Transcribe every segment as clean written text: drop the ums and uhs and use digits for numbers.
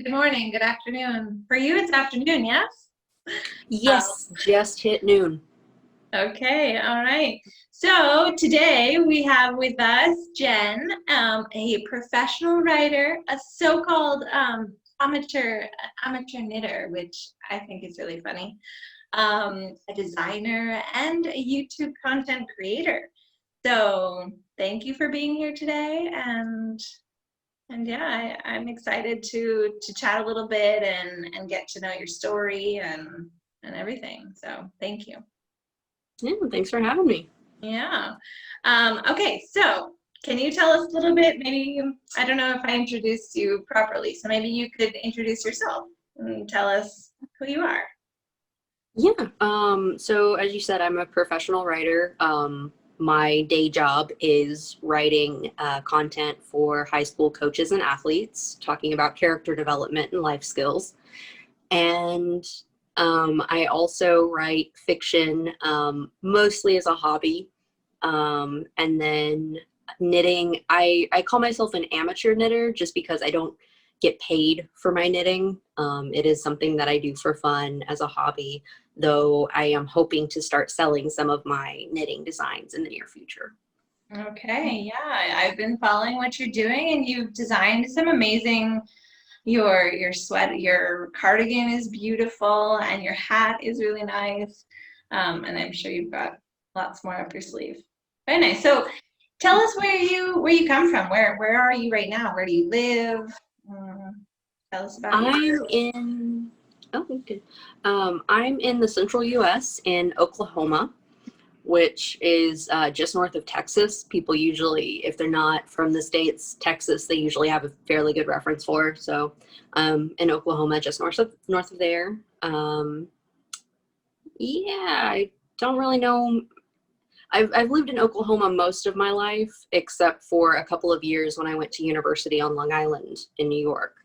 good morning, good afternoon. For you, it's afternoon, yes? Yes, just hit noon. Okay, all right. So today we have with us Jen, a professional writer, a so-called amateur knitter, which I think is really funny, a designer, and a YouTube content creator. So thank you for being here today, and yeah, I'm excited to chat a little bit and get to know your story and everything. So thank you. Yeah, thanks for having me. Yeah. Okay, so can you tell us a little bit, maybe, I don't know if I introduced you properly, so maybe you could introduce yourself and tell us who you are. Yeah, so as you said, I'm a professional writer. My day job is writing content for high school coaches and athletes, talking about character development and life skills. And I also write fiction, mostly as a hobby. And then knitting, I call myself an amateur knitter just because I don't get paid for my knitting. It is something that I do for fun as a hobby, though I am hoping to start selling some of my knitting designs in the near future. Okay, yeah, I've been following what you're doing, and you've designed some amazing, your cardigan is beautiful, and your hat is really nice, and I'm sure you've got lots more up your sleeve. Very nice. So tell us where you come from. Where are you right now? Where do you live? Tell us about you. I'm in the central US in Oklahoma, which is just north of Texas. People usually, if they're not from the States, Texas, they usually have a fairly good reference for. So in Oklahoma, just north of there. Yeah, I don't really know. I've lived in Oklahoma most of my life, except for a couple of years when I went to university on Long Island in New York.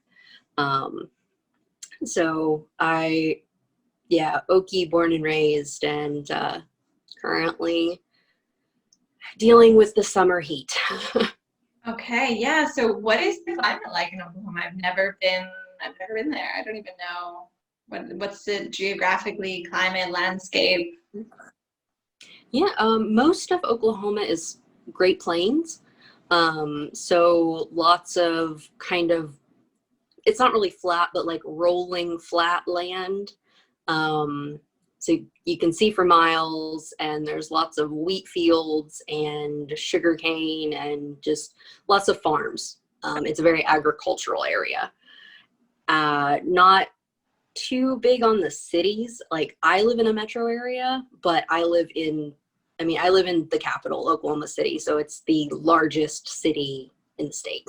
So Okie born and raised, and currently dealing with the summer heat. Okay, yeah. So what is the climate like in Oklahoma? I've never been there. I don't even know what's the geographically climate landscape. Yeah, most of Oklahoma is Great Plains. So lots of it's not really flat, but like rolling flat land. So you can see for miles, and there's lots of wheat fields and sugarcane and just lots of farms. It's a very agricultural area. Not too big on the cities. Like, I live in a metro area, but I live in the capital, Oklahoma City. So it's the largest city in the state.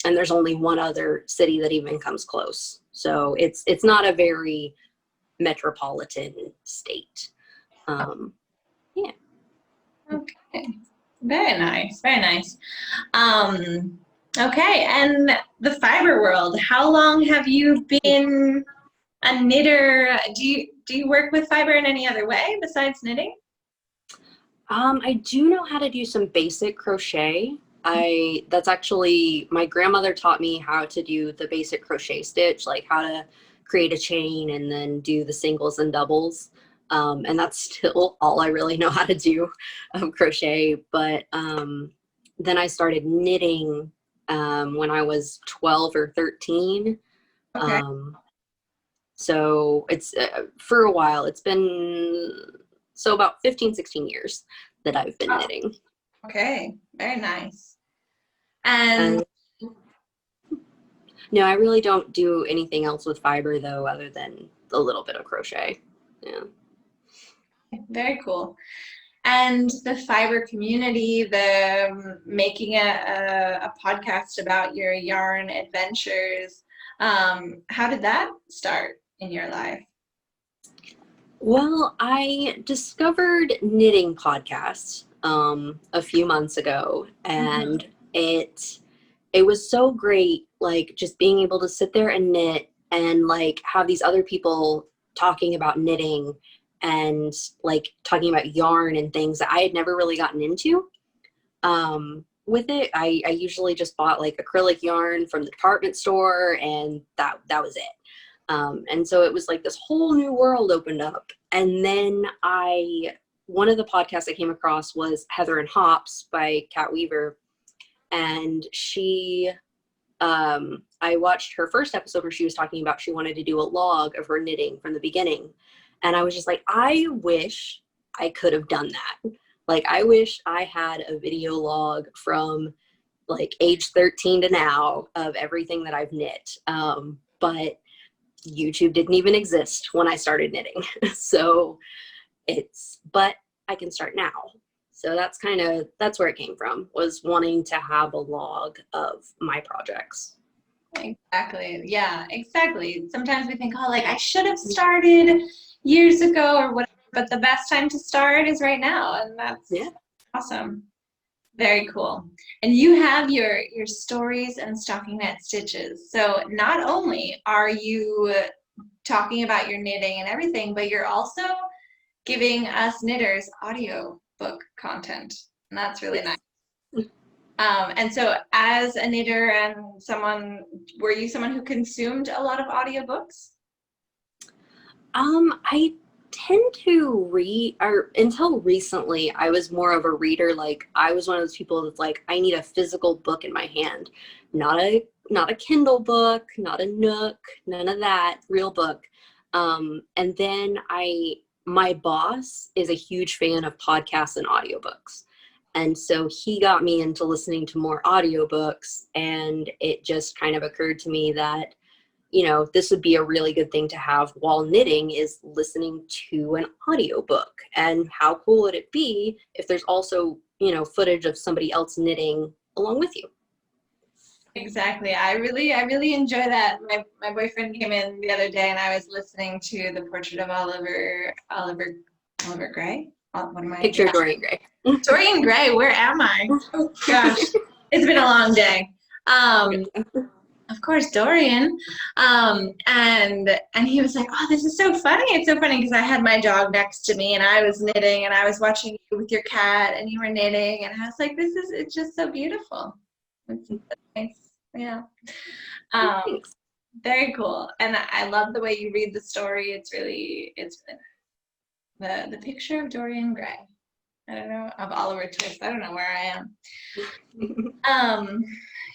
And there's only one other city that even comes close. So it's not a very metropolitan state. Yeah. Okay, very nice, very nice. Okay, and the fiber world. How long have you been a knitter? Do you work with fiber in any other way besides knitting? I do know how to do some basic crochet. That's actually, my grandmother taught me how to do the basic crochet stitch, like how to create a chain and then do the singles and doubles. And that's still all I really know how to do, crochet. But then I started knitting when I was 12 or 13. Okay. So it's for a while. It's been about 15, 16 years that I've been knitting. Okay, very nice. And no, I really don't do anything else with fiber, though, other than a little bit of crochet. Yeah. very cool. And the fiber community, the making a podcast about your yarn adventures, how did that start in your life? Well, I discovered knitting podcasts a few months ago, and it was so great, like, just being able to sit there and knit and like have these other people talking about knitting and like talking about yarn and things that I had never really gotten into. with it. I usually just bought like acrylic yarn from the department store, and that was it. And so it was like this whole new world opened up. And then one of the podcasts I came across was Heather and Hops by ThymeWeaver. And I watched her first episode where she was talking about she wanted to do a log of her knitting from the beginning. And I was just like, I wish I could have done that. Like, I wish I had a video log from like age 13 to now of everything that I've knit. But YouTube didn't even exist when I started knitting. So but I can start now. So that's where it came from, was wanting to have a log of my projects. Exactly. Yeah, exactly. Sometimes we think, oh, like I should have started years ago or whatever, but the best time to start is right now. And that's awesome. Very cool. And you have your stories and stockinette stitches. So not only are you talking about your knitting and everything, but you're also giving us knitters audio book content. And that's really nice. And so as a knitter and were you someone who consumed a lot of audiobooks? I tend to read, or until recently, I was more of a reader. Like, I was one of those people that's like, I need a physical book in my hand, not a Kindle book, not a Nook, none of that, real book. And then my boss is a huge fan of podcasts and audiobooks. And so he got me into listening to more audiobooks, and it just kind of occurred to me that, you know, this would be a really good thing to have while knitting, is listening to an audiobook. And how cool would it be if there's also, you know, footage of somebody else knitting along with you? Exactly. I really enjoy that. My boyfriend came in the other day and I was listening to the portrait of Oliver Gray. What am I? Picture Dorian Gray. Dorian Gray, where am I? Oh gosh, it's been a long day. Of course, Dorian. And he was like, "Oh, this is so funny. It's so funny because I had my dog next to me and I was knitting and I was watching you with your cat and you were knitting, and I was like, it's just so beautiful. It's nice." Yeah. Thanks. Very cool. And I love the way you read the story. It's really nice. The picture of Dorian Gray. I don't know, of Oliver Twist. I don't know where I am.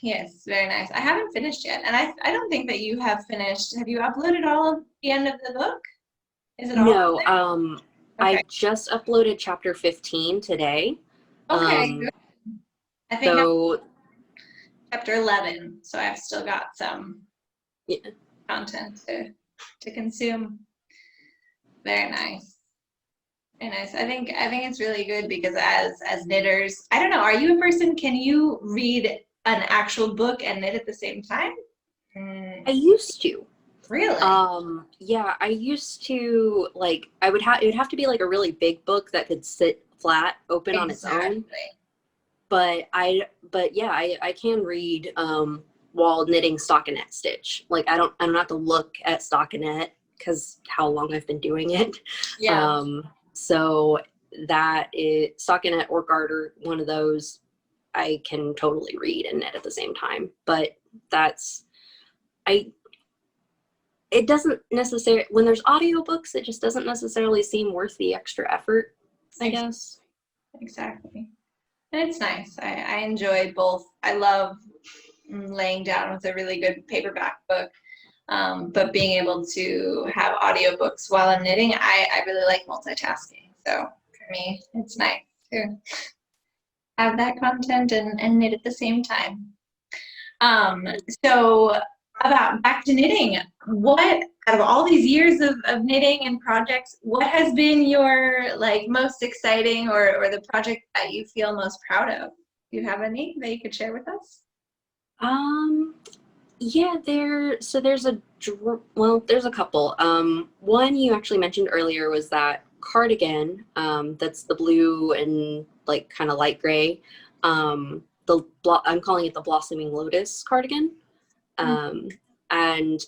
Yes, very nice. I haven't finished yet, and I don't think that you have finished. Have you uploaded all of the end of the book? Is it all? No, Okay. I just uploaded chapter 15 today. Okay, good. I think so chapter 11, so I've still got some content to consume. Very nice. Very nice. I think it's really good because as knitters, I don't know, are you a person, can you read an actual book and knit at the same time? I used to. Really? Yeah, I used to, like, it would have to be like a really big book that could sit flat, open on its own. But yeah, I can read while knitting stockinette stitch. Like, I don't have to look at stockinette because how long I've been doing it. Yeah. So that is stockinette or garter, one of those I can totally read and knit at the same time. But it doesn't necessarily, when there's audiobooks, it just doesn't necessarily seem worth the extra effort, I guess. Exactly. And it's nice. I enjoy both. I love laying down with a really good paperback book. But being able to have audiobooks while I'm knitting, I really like multitasking. So for me, it's nice to have that content and knit at the same time. So back to knitting, what, out of all these years of knitting and projects, what has been your most exciting or the project that you feel most proud of? Do you have any that you could share with us? Yeah, there's a couple. One you actually mentioned earlier was that cardigan, that's the blue and like kind of light gray. I'm calling it the Blossoming Lotus cardigan. And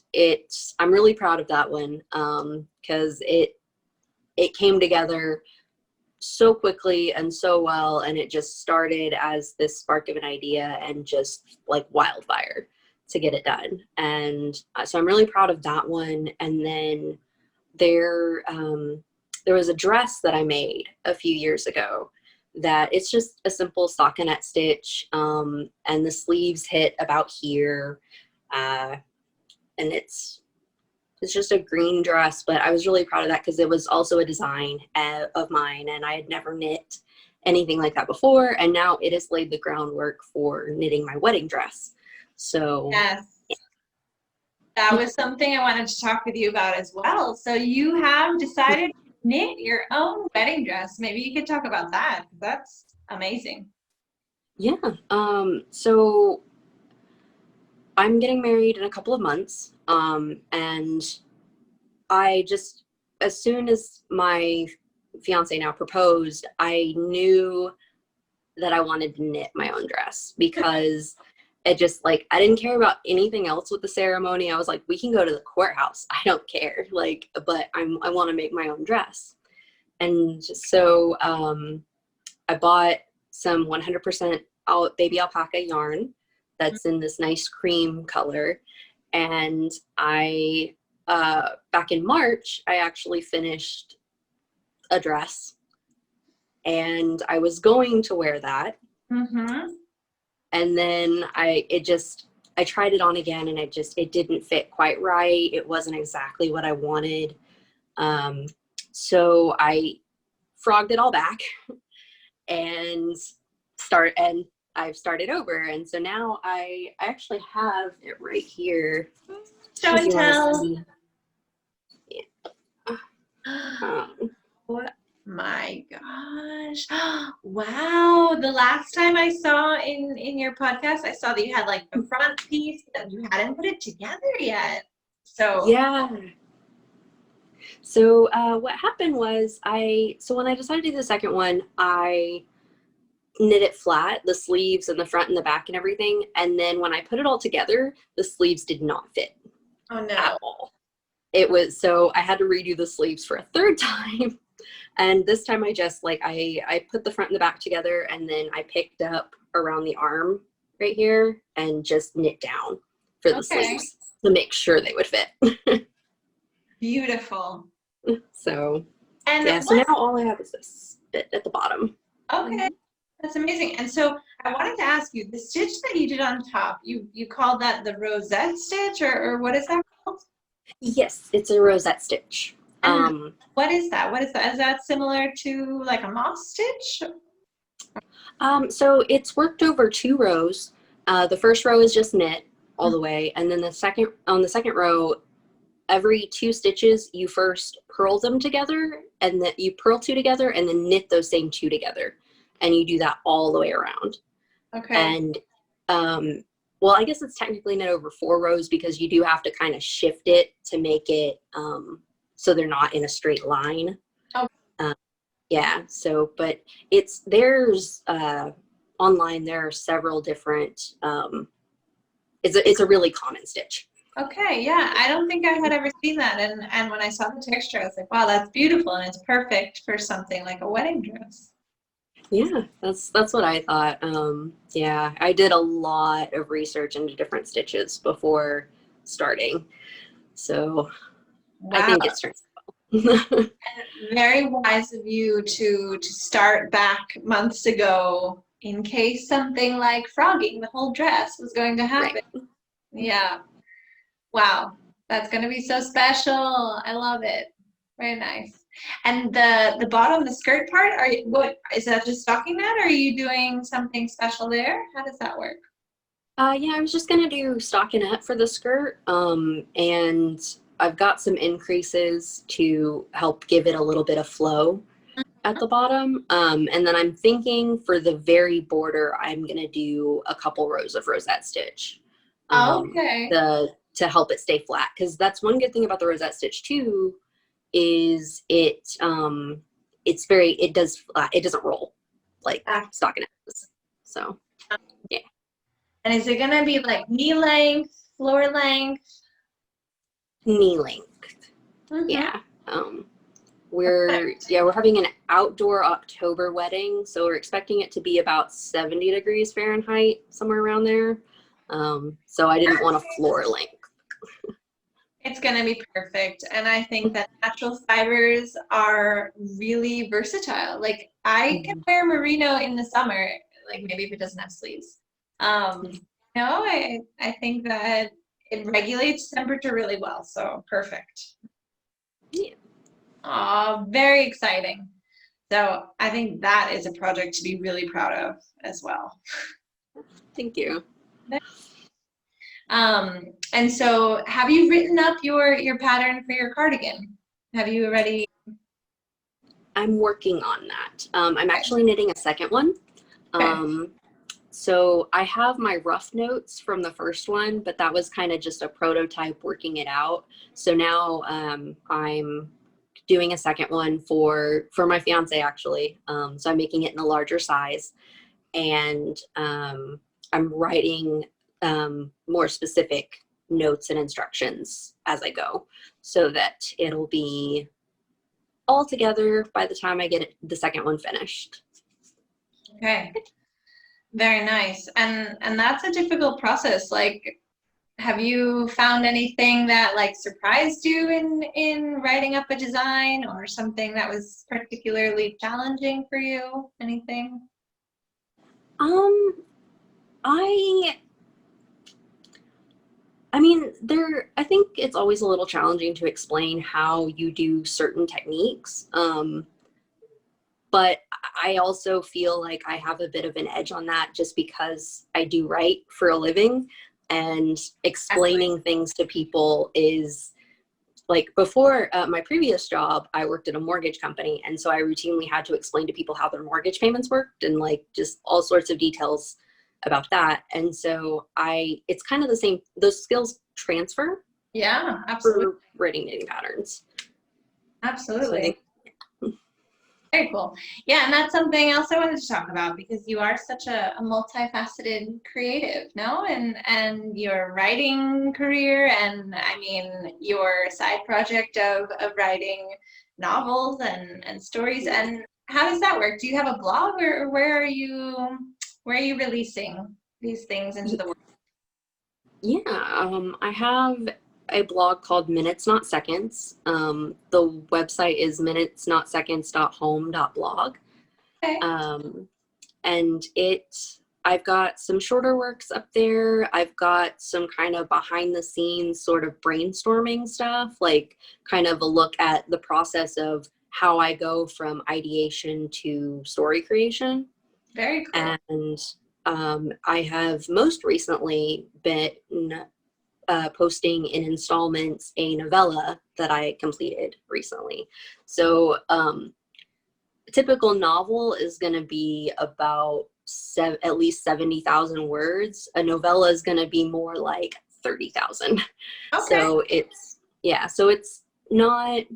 I'm really proud of that one, because it came together so quickly and so well, and it just started as this spark of an idea and just like wildfire to get it done. And so I'm really proud of that one. And then there was a dress that I made a few years ago that it's just a simple stockinette stitch, and the sleeves hit about here, and it's just a green dress, but I was really proud of that because it was also a design of mine, and I had never knit anything like that before, and now it has laid the groundwork for knitting my wedding dress. So Yes. That was something I wanted to talk with you about as well. So you have decided to knit your own wedding dress. Maybe you could talk about that. That's amazing. yeah, so I'm getting married in a couple of months, and I just, as soon as my fiance now proposed, I knew that I wanted to knit my own dress because it just like, I didn't care about anything else with the ceremony. I was like, we can go to the courthouse. I don't care. Like, but I want to make my own dress. And so I bought some 100% baby alpaca yarn that's in this nice cream color. And I, back in March, I actually finished a dress, and I was going to wear that. Mm-hmm. And then I tried it on again, and it didn't fit quite right. It wasn't exactly what I wanted. So I frogged it all back and I've started over. And so now I actually have it right here. Show If and you want to tell. see. Um, What? My gosh. Wow. The last time I saw in your podcast, I saw that you had like the front piece, but you hadn't put it together yet. So yeah. So what happened was when I decided to do the second one, I knit it flat, the sleeves and the front and the back and everything. And then when I put it all together, the sleeves did not fit oh no. at all. It was, so I had to redo the sleeves for a third time. And this time I just like, I put the front and the back together, and then I picked up around the arm right here and just knit down for the sleeves to make sure they would fit. Beautiful. So And yeah, so now all I have is this bit at the bottom. okay. That's amazing. And so I wanted to ask you, the stitch that you did on top, you called that the rosette stitch, or what is that called? Yes, it's a rosette stitch. And what is that? What is that? Is that similar to like a moss stitch? So it's worked over 2 rows. The first row is just knit all the way, and then on the second row, every 2 stitches, you first purl them together, and then you purl 2 together, and then knit those same 2 together, and you do that all the way around. Okay. And well, I guess it's technically knit over 4 rows because you do have to kind of shift it to make it so they're not in a straight line. Oh. Yeah. So, but there's online there are several different. It's a really common stitch. Okay, yeah, I don't think I had ever seen that, and when I saw the texture, I was like, wow, that's beautiful, and it's perfect for something like a wedding dress. Yeah, that's what I thought. Yeah, I did a lot of research into different stitches before starting, so Wow. I think it's turned out well. Very wise of you to start back months ago in case something like frogging the whole dress was going to happen. Right. Yeah. Wow, that's going to be so special. I love it. Very nice. And the bottom, the skirt part, what is that, just stockinette, or are you doing something special there? How does that work? Yeah, I was just gonna do stockinette for the skirt, and I've got some increases to help give it a little bit of flow at the bottom, and then I'm thinking for the very border, I'm gonna do a couple rows of rosette stitch. Okay. To help it stay flat, because that's one good thing about the rosette stitch too, is it doesn't roll like stockinette does. So yeah. And is it gonna be like knee length, floor length? Knee length. Mm-hmm. Yeah. We're having an outdoor October wedding, so we're expecting it to be about 70 degrees Fahrenheit, somewhere around there. So I didn't want a floor length. It's going to be perfect. And I think that natural fibers are really versatile. Like I can wear merino in the summer, like maybe if it doesn't have sleeves. No, I think that it regulates temperature really well. So perfect. Yeah. Very exciting. So I think that is a project to be really proud of as well. Thank you. And so have you written up your pattern for your cardigan? Have you already? I'm working on that. I'm actually knitting a second one. Okay. So I have my rough notes from the first one, but that was kind of just a prototype working it out. So now I'm doing a second one for my fiance actually. So I'm making it in a larger size, and I'm writing more specific notes and instructions as I go, so that it'll be all together by the time I get the second one finished. Okay. Very nice. And that's a difficult process. Like, have you found anything that like surprised you in writing up a design, or something that was particularly challenging for you? Anything? I mean, I think it's always a little challenging to explain how you do certain techniques. But I also feel like I have a bit of an edge on that just because I do write for a living, and explaining things to people is like, before my previous job, I worked at a mortgage company. And so I routinely had to explain to people how their mortgage payments worked, and like just all sorts of details about that. And so it's kind of the same, those skills transfer. Yeah, absolutely. For writing knitting patterns. Absolutely. So I think, very cool. Yeah, and that's something else I wanted to talk about, because you are such a multifaceted creative, no? And your writing career, and I mean your side project of writing novels and stories. And how does that work? Do you have a blog, or where are you releasing these things into the world? Yeah, I have a blog called Minutes Not Seconds. The website is minutesnotseconds.home.blog. Okay. And I've got some shorter works up there. I've got some kind of behind the scenes sort of brainstorming stuff, like kind of a look at the process of how I go from ideation to story creation. Very cool. And I have most recently been posting in installments a novella that I completed recently. So a typical novel is going to be about at least 70,000 words. A novella is going to be more like 30,000. Okay. So it's not,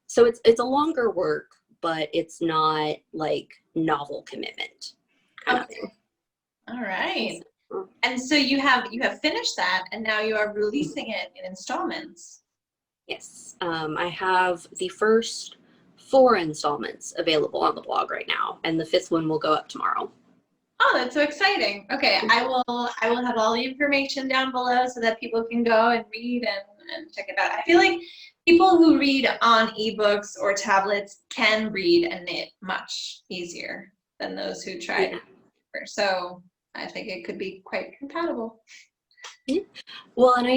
so it's a longer work, but it's not like novel commitment kind of thing. All right. And so you have finished that, and now you are releasing it in installments. Yes. I have the first 4 installments available on the blog right now, and the 5th one will go up tomorrow. Oh, that's so exciting. Okay, I will have all the information down below so that people can go and read and check it out. I feel like people who read on ebooks or tablets can read and knit much easier than those who try. Yeah. So I think it could be quite compatible. Yeah. Well, and I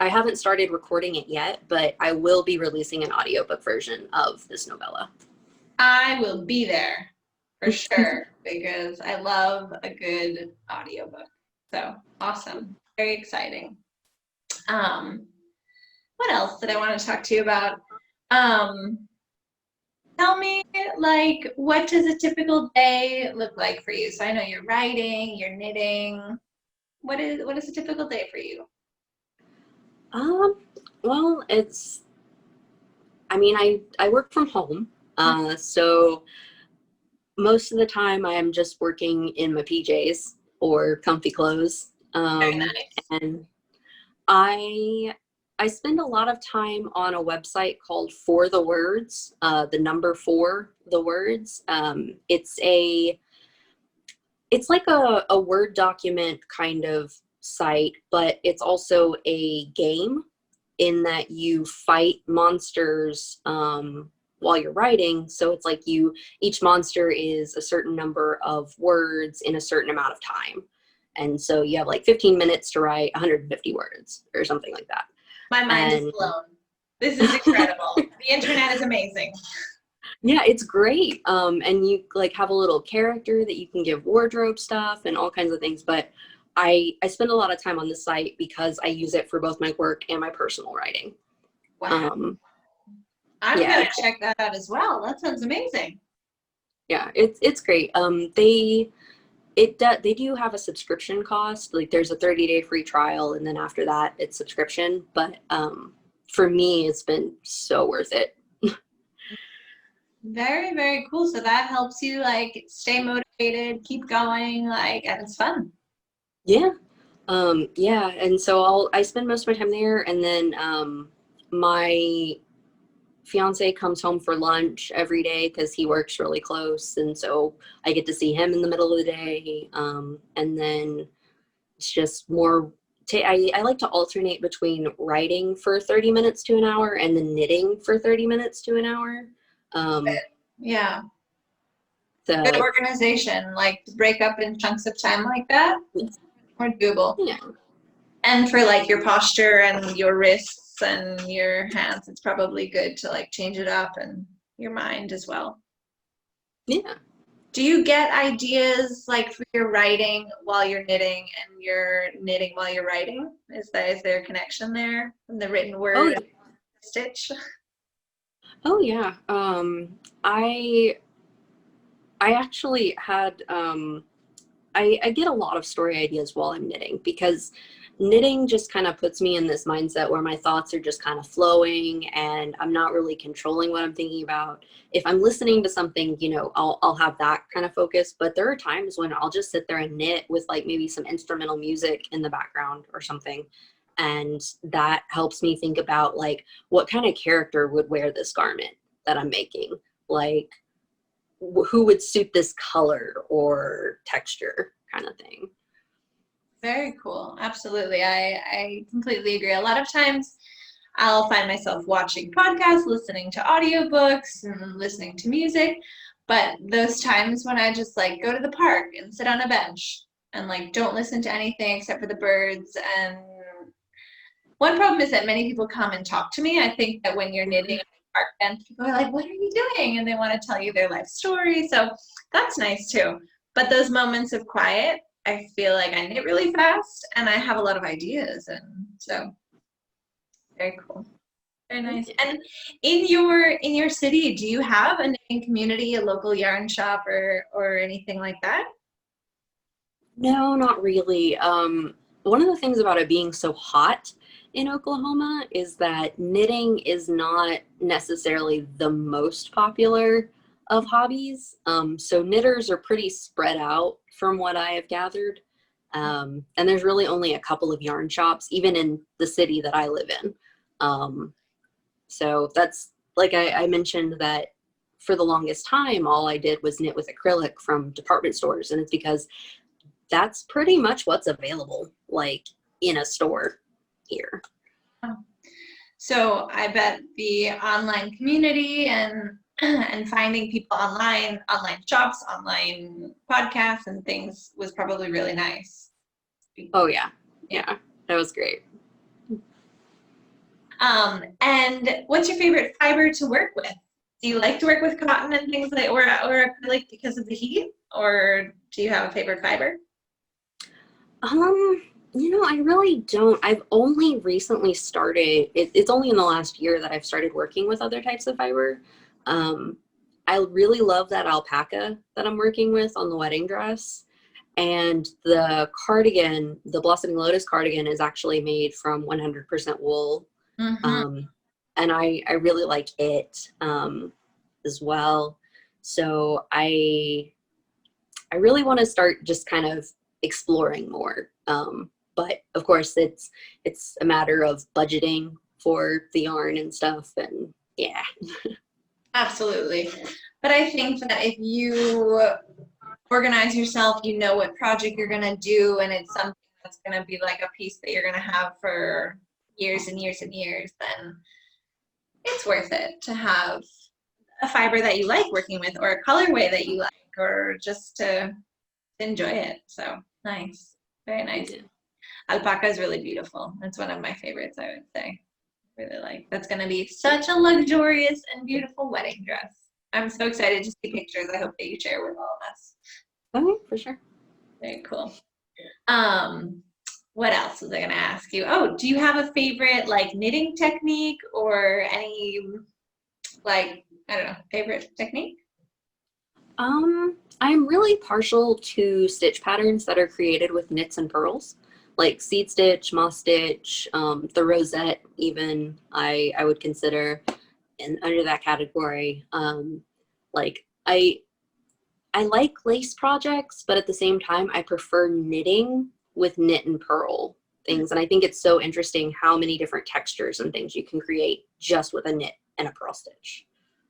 haven't started recording it yet, but I will be releasing an audiobook version of this novella. I will be there for sure, because I love a good audiobook. So awesome. Very exciting. What else did I want to talk to you about? Tell me, like, what does a typical day look like for you? So I know you're writing, you're knitting. What is a typical day for you? Well, I work from home, so most of the time I'm just working in my PJs or comfy clothes. Very nice. And I I spend a lot of time on a website called For the Words, the number 4, the words. It's like a Word document kind of site, but it's also a game in that you fight monsters while you're writing. So it's like each monster is a certain number of words in a certain amount of time. And so you have like 15 minutes to write 150 words or something like that. My mind is blown. This is incredible. The internet is amazing. Yeah, it's great. And you like have a little character that you can give wardrobe stuff and all kinds of things. But I spend a lot of time on this site because I use it for both my work and my personal writing. Wow. I'm gonna check that out as well. That sounds amazing. Yeah, it's great. They do have a subscription cost. Like there's a 30-day free trial, and then after that it's subscription. But for me, it's been so worth it. Very, very cool. So that helps you like stay motivated, keep going, like, and it's fun. Yeah. Yeah. And so I spend most of my time there, and then my fiance comes home for lunch every day because he works really close, and so I get to see him in the middle of the day. And then it's just more I like to alternate between writing for 30 minutes to an hour and then knitting for 30 minutes to an hour. Yeah. Good organization, like to break up in chunks of time like that. Or doable. Yeah. And for like your posture and your wrists and your hands, it's probably good to like change it up, and your mind as well. Yeah. Do you get ideas like for your writing while you're knitting and you're knitting while you're writing? Is there a connection there in the written word and stitch? Oh yeah. I actually had I get a lot of story ideas while I'm knitting, because knitting just kind of puts me in this mindset where my thoughts are just kind of flowing and I'm not really controlling what I'm thinking about. If I'm listening to something, I'll have that kind of focus, but there are times when I'll just sit there and knit with like maybe some instrumental music in the background or something. And that helps me think about like what kind of character would wear this garment that I'm making. Like, who would suit this color or texture kind of thing. Very cool. Absolutely. I completely agree. A lot of times I'll find myself watching podcasts, listening to audiobooks, and listening to music. But those times when I just like go to the park and sit on a bench and like don't listen to anything except for the birds. And one problem is that many people come and talk to me. I think that when you're knitting on a park bench, people are like, "What are you doing?" And they want to tell you their life story. So that's nice too. But those moments of quiet, I feel like I knit really fast and I have a lot of ideas. And so very cool. Very nice. And in your city, do you have a knitting community, a local yarn shop or anything like that? No, not really. One of the things about it being so hot in Oklahoma is that knitting is not necessarily the most popular of hobbies. So knitters are pretty spread out from what I have gathered. And there's really only a couple of yarn shops, even in the city that I live in. So that's, like I mentioned, that for the longest time, all I did was knit with acrylic from department stores. And it's because that's pretty much what's available, like in a store here. So I bet the online community and finding people online shops, online podcasts and things was probably really nice. Oh yeah. Yeah, that was great. And what's your favorite fiber to work with? Do you like to work with cotton and things like, or acrylic because of the heat, or do you have a favorite fiber? I really don't. I've only recently started, it's only in the last year that I've started working with other types of fiber. I really love that alpaca that I'm working with on the wedding dress. And the cardigan, the Blossoming Lotus cardigan, is actually made from 100% wool. Mm-hmm. And I really like it as well. So I really want to start just kind of exploring more. But of course, it's a matter of budgeting for the yarn and stuff. And yeah. Absolutely. But I think that if you organize yourself, you know what project you're going to do, and it's something that's going to be like a piece that you're going to have for years and years and years, then it's worth it to have a fiber that you like working with, or a colorway that you like, or just to enjoy it. So nice. Very nice. Yeah. Alpaca is really beautiful. It's one of my favorites, I would say. Really like. That's going to be such a luxurious and beautiful wedding dress. I'm so excited to see pictures. I hope that you share with all of us. Okay, for sure. Very cool. What else was I going to ask you? Oh, do you have a favorite like knitting technique, or any like, I don't know, favorite technique? I'm really partial to stitch patterns that are created with knits and purls, like seed stitch, moss stitch, the rosette even I would consider in under that category. Like I like lace projects, but at the same time I prefer knitting with knit and purl things. And I think it's so interesting how many different textures and things you can create just with a knit and a purl stitch.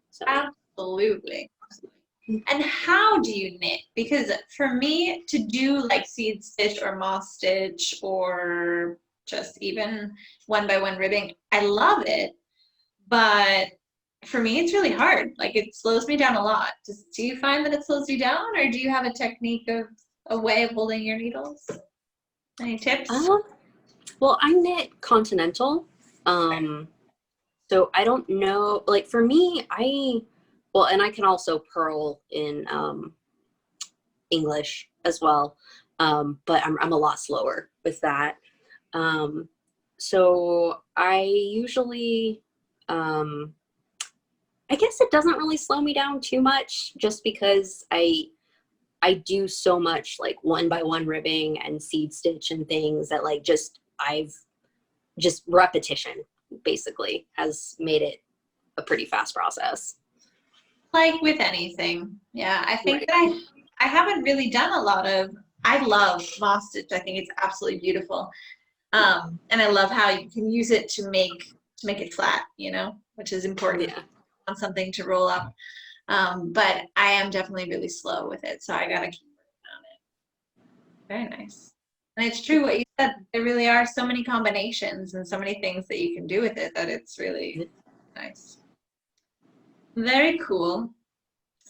So Absolutely. And how do you knit? Because for me to do like seed stitch or moss stitch, or just even one by one ribbing, I love it. But for me, it's really hard. Like, it slows me down a lot. Do you find that it slows you down, or do you have a technique of a way of holding your needles? Any tips? Well, I knit continental. So I don't know, like for me, and I can also purl in English as well, but I'm a lot slower with that. So I usually, I guess it doesn't really slow me down too much, just because I do so much like one by one ribbing and seed stitch and things that like I've just repetition basically has made it a pretty fast process. Like with anything. Yeah, I think that I haven't really done a lot of, I love moss stitch. I think it's absolutely beautiful. And I love how you can use it to make it flat, which is important. Yeah. On something to roll up. But I am definitely really slow with it, so I gotta keep working on it. Very nice. And it's true what you said. There really are so many combinations and so many things that you can do with it that it's really nice. Very cool.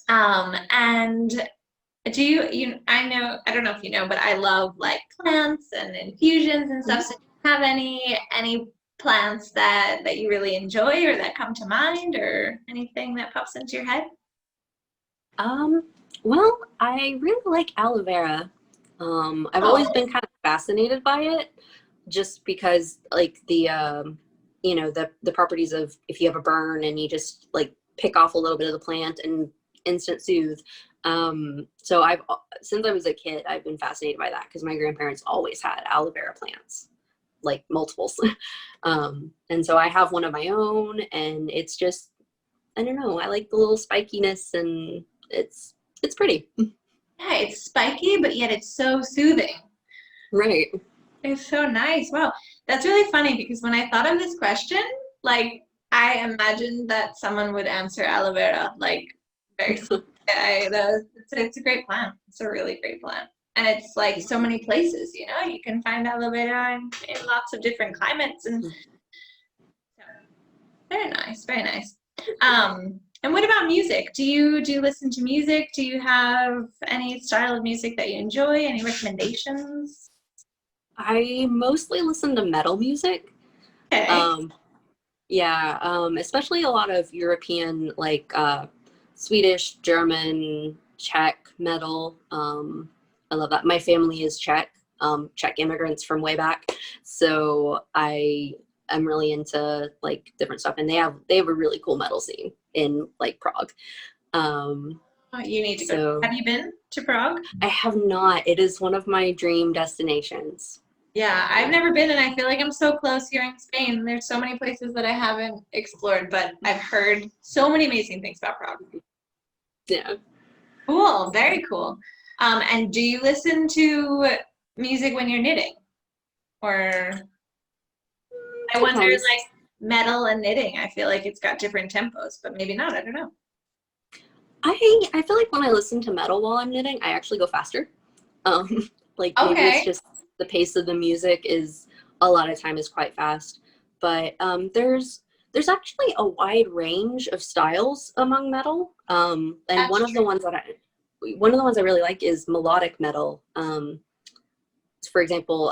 And do I don't know if you know, but I love like plants and infusions and stuff. So do you have any plants that you really enjoy or that come to mind, or anything that pops into your head? Well, I really like aloe vera. I've always been kind of fascinated by it, just because like the properties of, if you have a burn and you just like pick off a little bit of the plant and instant soothe. So since I was a kid, I've been fascinated by that, because my grandparents always had aloe vera plants, like multiples. And so I have one of my own, and it's just, I don't know, I like the little spikiness, and it's pretty. Yeah, it's spiky, but yet it's so soothing. Right. It's so nice. Wow. That's really funny, because when I thought of this question, like, I imagined that someone would answer aloe vera, like, very it's a great plant. It's a really great plant. And it's like so many places, you can find aloe vera in lots of different climates. And so, very nice, very nice. And what about music? Do you listen to music? Do you have any style of music that you enjoy? Any recommendations? I mostly listen to metal music. Okay. Especially a lot of European, like Swedish, German, Czech metal. I love that. My family is Czech, Czech immigrants from way back. So I'm really into like different stuff, and they have a really cool metal scene in like Prague. You need to go. Have you been to Prague? I have not. It is one of my dream destinations. Yeah, I've never been, and I feel like I'm so close here in Spain. There's so many places that I haven't explored, but I've heard so many amazing things about Prague. Yeah. Cool. Very cool. And do you listen to music when you're knitting? Or I wonder, like, metal and knitting? I feel like it's got different tempos, but maybe not. I don't know. I feel like when I listen to metal while I'm knitting, I actually go faster. Like maybe it's Okay. just the pace of the music is a lot of time is quite fast. But there's actually a wide range of styles among metal. And That's true. one of the ones I really like is melodic metal. For example,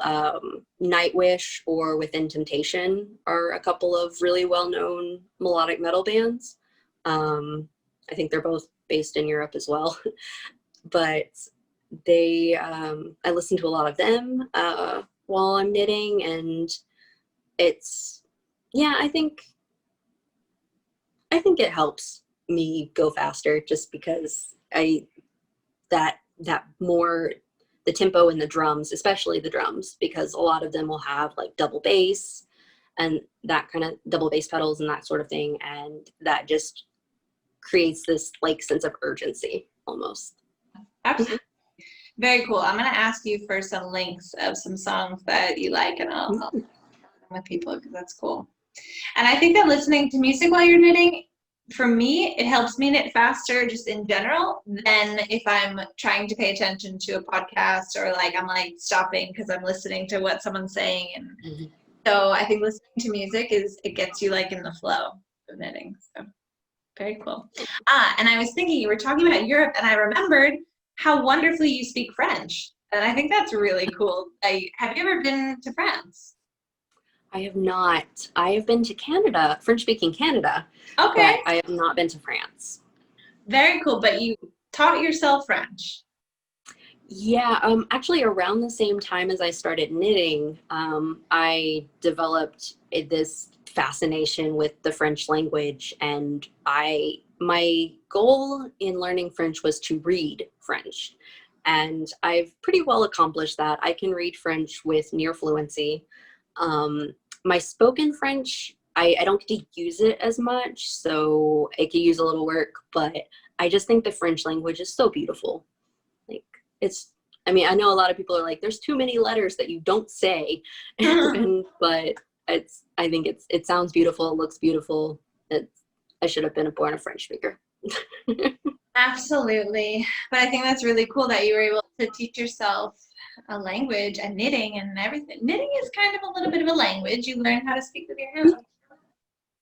Nightwish or Within Temptation are a couple of really well-known melodic metal bands. I think they're both based in Europe as well, but I listen to a lot of them while I'm knitting, and it's, yeah, I think it helps me go faster just because that more the tempo in the drums, especially the drums, because a lot of them will have like double bass and that kind of double bass pedals and that sort of thing, and that just creates this like sense of urgency almost. Absolutely. Very cool. I'm going to ask you for some links of some songs that you like, and I'll share them with people because that's cool. And I think that listening to music while you're knitting, for me, it helps me knit faster just in general than if I'm trying to pay attention to a podcast or like I'm like stopping because I'm listening to what someone's saying. And Mhm. so I think listening to music it gets you like in the flow of knitting. So very cool. And I was thinking you were talking about Europe, and I remembered how wonderfully you speak French. And I think that's really cool. Have you ever been to France? I have not. I have been to Canada, French-speaking Canada, Okay, but I have not been to France. very cool. But you taught yourself French. Yeah, actually around the same time as I started knitting, I developed this fascination with the French language, and my goal in learning French was to read French. And I've pretty well accomplished that. I can read French with near fluency. My spoken French, I don't get to use it as much, so it could use a little work, but I just think the French language is so beautiful. Like it's, I mean, I know a lot of people are like, there's too many letters that you don't say, but I think it sounds beautiful, it looks beautiful. I should have been born a French speaker. Absolutely. But I think that's really cool that you were able to teach yourself a language and knitting and everything. Knitting is kind of a little bit of a language. You learn how to speak with your hands.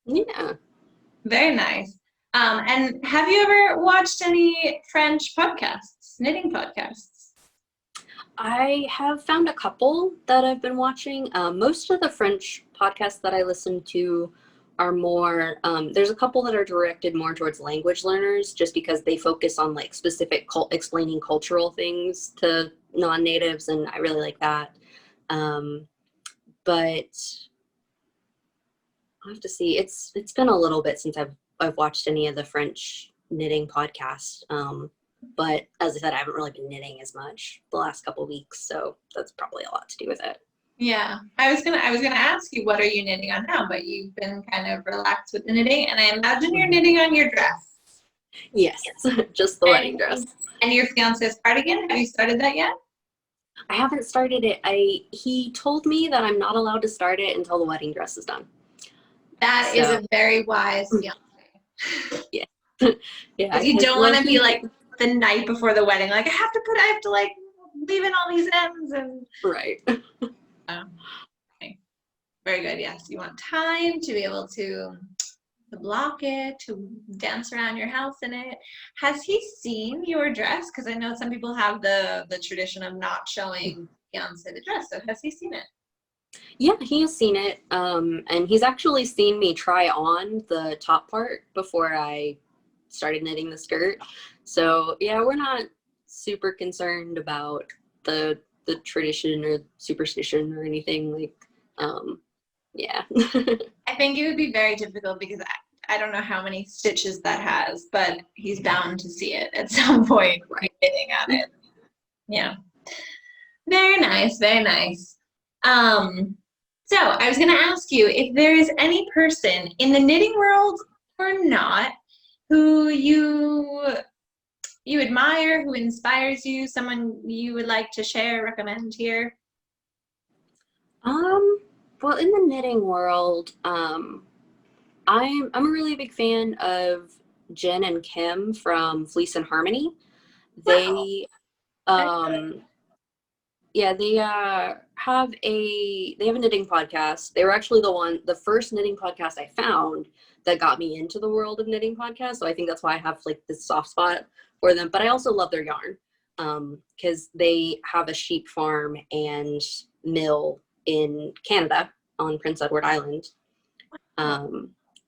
Yeah. Very nice. And have you ever watched any French podcasts, knitting podcasts? I have found a couple that I've been watching. Most of the French podcasts that I listen to are more, there's a couple that are directed more towards language learners just because they focus on like specific explaining cultural things to non-natives, and I really like that. But I'll have to see. It's been a little bit since I've watched any of the French knitting podcasts. But as I said, I haven't really been knitting as much the last couple of weeks, so that's probably a lot to do with it. Yeah, I was gonna ask you what are you knitting on now, but you've been kind of relaxed with the knitting, and I imagine you're knitting on your dress. Yes, just the wedding And, dress. and your fiance's cardigan. Have you started that yet? I haven't started it. He told me that I'm not allowed to start it until the wedding dress is done. That is So a very wise fiance. yeah, yeah. Because you don't Well, want to be like the night before the wedding, like I have to like leave in all these ends and. right. Okay. Very good. Yes, you want time to be able to block it, to dance around your house in it. Has he seen your dress? Because I know some people have the tradition of not showing fiance the dress. So has he seen it? Yeah, he has seen it, and he's actually seen me try on the top part before I started knitting the skirt. So yeah, we're not super concerned about the tradition or superstition or anything like. Yeah. I think it would be very difficult because I don't know how many stitches that has, but he's bound to see it at some point Right. getting at it. Yeah. Very nice, very nice. So I was gonna ask you if there is any person in the knitting world or not who you admire, who inspires you, someone you would like to share, recommend here? Well, in the knitting world, I'm a really big fan of Jen and Kim from Fleece and Harmony. Wow. They Very good. yeah, they have a knitting podcast. They were actually the first knitting podcast I found that got me into the world of knitting podcasts. So I think that's why I have like this soft spot for them. But I also love their yarn because they have a sheep farm and mill in Canada on Prince Edward Island.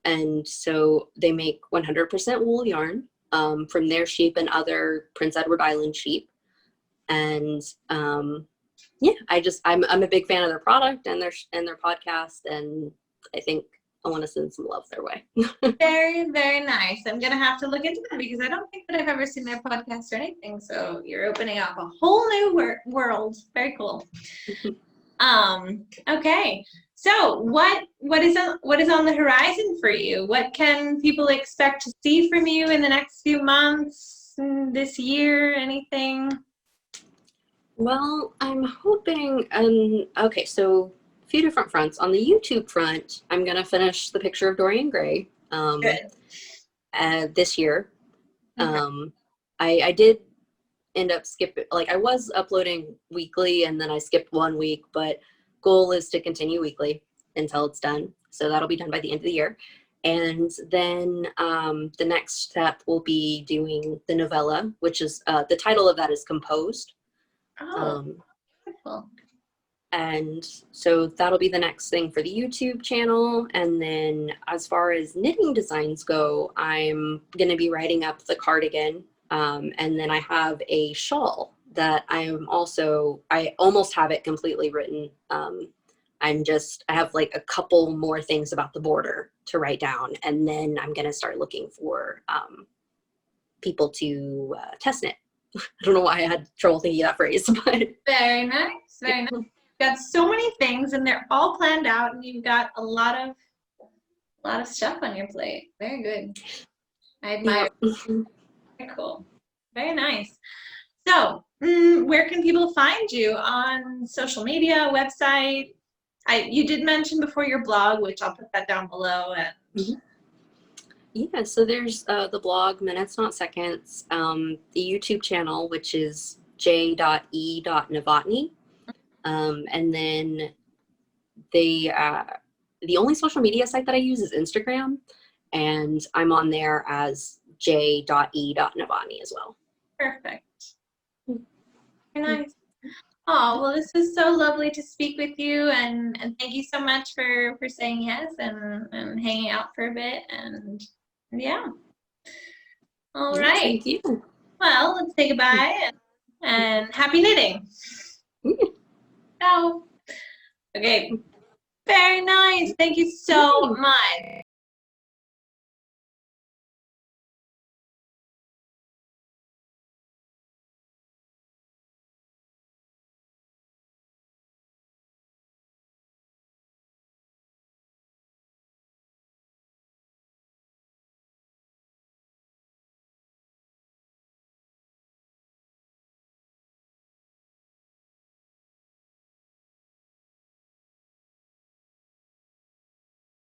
And so they make 100% wool yarn from their sheep and other Prince Edward Island sheep. And yeah, I'm a big fan of their product and their podcast, and I think I want to send some love their way. Very, very nice. I'm gonna have to look into them because I don't think that I've ever seen their podcast or anything. So you're opening up a whole new world. Very cool. Okay. So what is on the horizon for you? What can people expect to see from you in the next few months, this year, anything? Well, I'm hoping, okay, so a few different fronts. On the YouTube front, I'm gonna finish the picture of Dorian Gray Good. this year. Okay. I did end up skipping, like I was uploading weekly and then I skipped 1 week, but goal is to continue weekly until it's done. So that'll be done by the end of the year. And then the next step will be doing the novella, which is the title of that is Composed. Oh, cool. And so that'll be the next thing for the YouTube channel. And then as far as knitting designs go, I'm going to be writing up the cardigan. And then I have a shawl that I almost have it completely written. I have like a couple more things about the border to write down. And then I'm going to start looking for people to test knit. I don't know why I had trouble thinking of that phrase, but Very nice. Very nice. You've got so many things and they're all planned out and you've got a lot of stuff on your plate. Very good. I admire. yeah. Very cool. Very nice. So, where can people find you on social media, website? You did mention before your blog, which I'll put that down below. And Yeah, so there's the blog Minutes Not Seconds, the YouTube channel, which is j.e.novotny, and then the only social media site that I use is Instagram, and I'm on there as j.e.novotny as well. perfect. Very nice. Oh, well, this was so lovely to speak with you, and thank you so much for saying yes and hanging out for a bit. And yeah. All Yes, right. thank you. Well, let's say goodbye and happy knitting. Ciao. Okay. Very nice. Thank you so much.